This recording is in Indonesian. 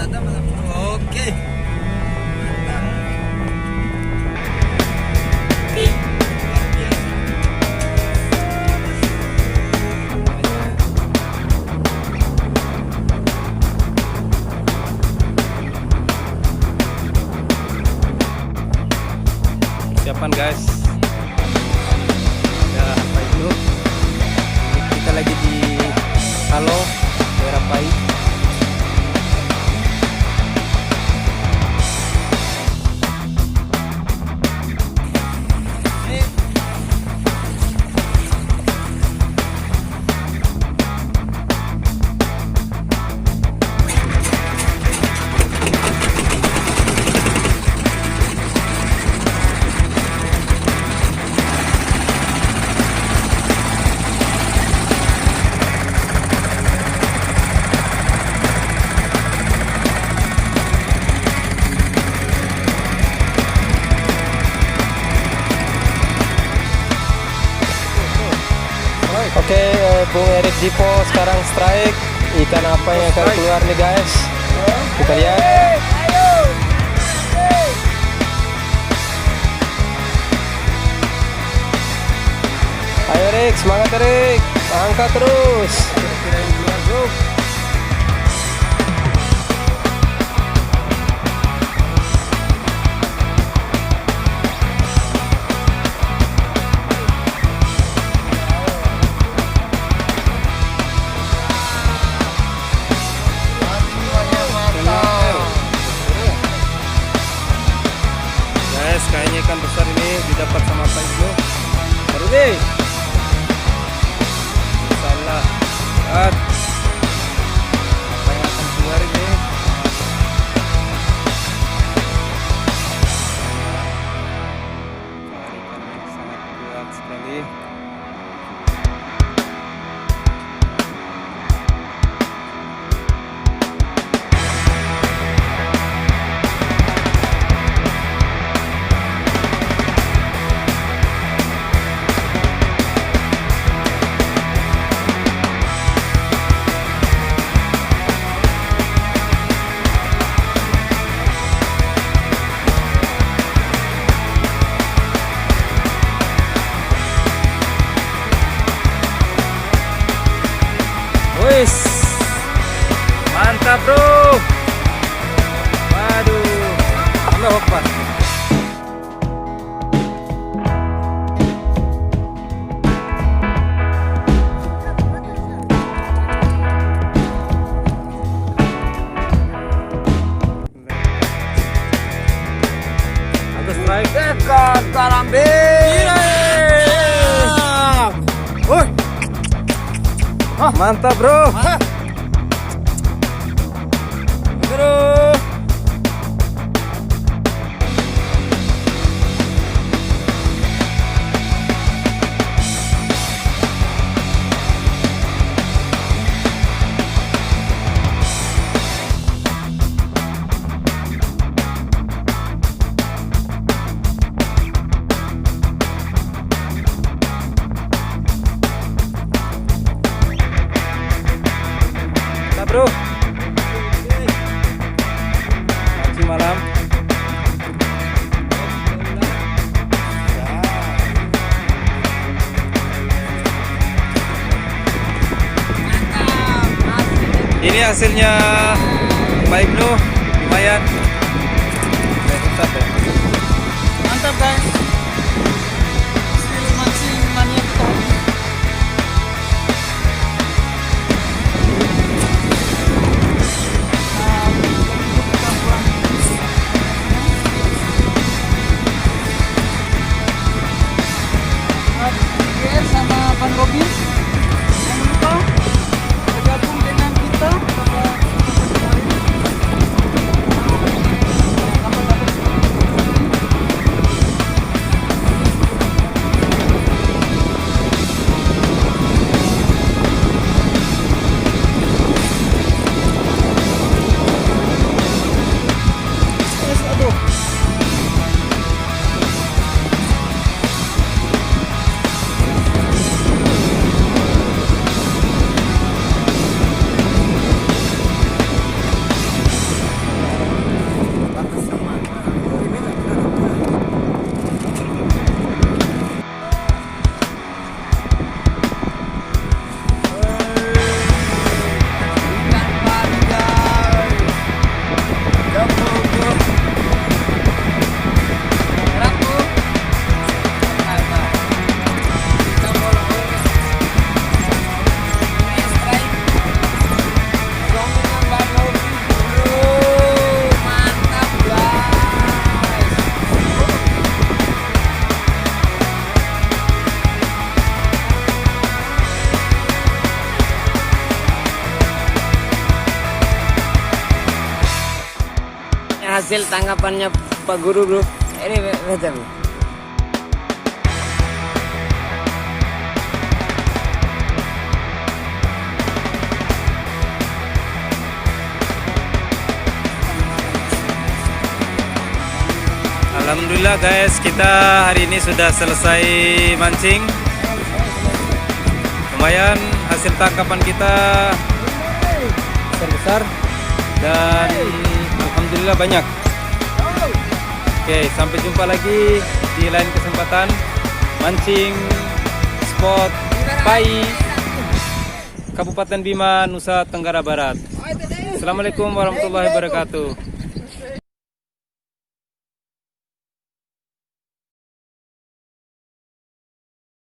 mantap, mantap. Oke. Persiapan guys. Ya, apa itu? Kita lagi di Halo, daerah Pai. Oke, Bung Erik Dipo sekarang strike. Ikan apa yang akan keluar nih guys? Kita lihat. Ayo Erik, semangat Erik. Angkat terus. Guys, kayaknya ikan besar ini didapat sama Pak Ibu. Baru deh. Salah. Lihat. Apa yang akan keluar ini? Ikan yang sangat kuat sekali. Wis, mantap bro. Waduh, Allah Akbar. Agus strike dekat Karambe. Mantap bro. Bro. Bro, masih malam. Ini hasilnya baik bro, lumayan. Mantap ya. Mantap guys. Still masih mania kita. Sama Bang Robin, jangan lupa bergabung dengan kita pada hasil tangkapannya Pak Guru bro. Ini baca bro. Alhamdulillah guys, kita hari ini sudah selesai mancing. Lumayan hasil tangkapan kita besar-besar dan alhamdulillah banyak. Oke, sampai jumpa lagi di lain kesempatan mancing spot Pai, Kabupaten Bima, Nusa Tenggara Barat. Assalamualaikum warahmatullahi wabarakatuh.